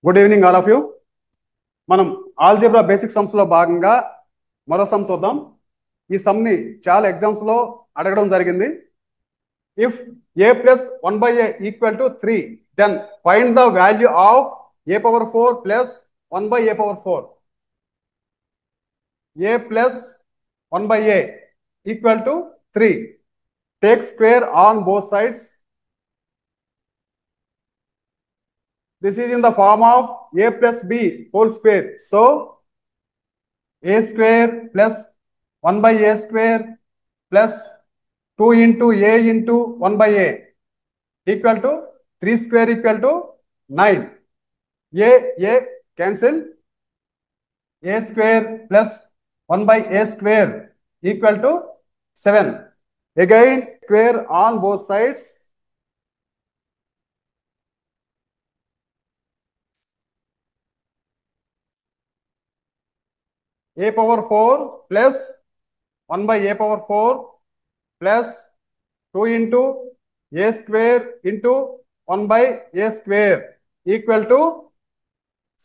Good evening all of you. మనం algebra basic sums లో భాగంగా మరో సమ్ చూద్దాం. ఈ సమ్ ని చాలా ఎగ్జామ్స్ లో అడగడం జరిగింది. If A plus 1/a equal to 3, then find the value of a⁴ plus 1/a⁴. a plus 1/a equal to 3. Take square on both sides. This is in the form of a plus b whole square. So a square plus 1/a square plus 2 into a into 1/a equal to 3 square equal to 9. A cancel. A square plus 1/a square equal to 7. Again square on both sides. a⁴ plus 1/a⁴ plus 2 into a square into 1/a square equal to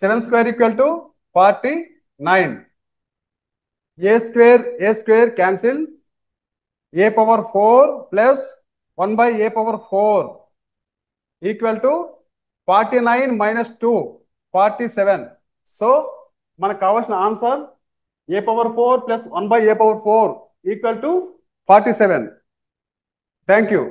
7 square equal to 49. A square cancel. a⁴ plus 1/a⁴ equal to 49 minus 2, 47. So మనకు కావాల్సిన answer a⁴ plus 1/a⁴ equal to 47. Thank you.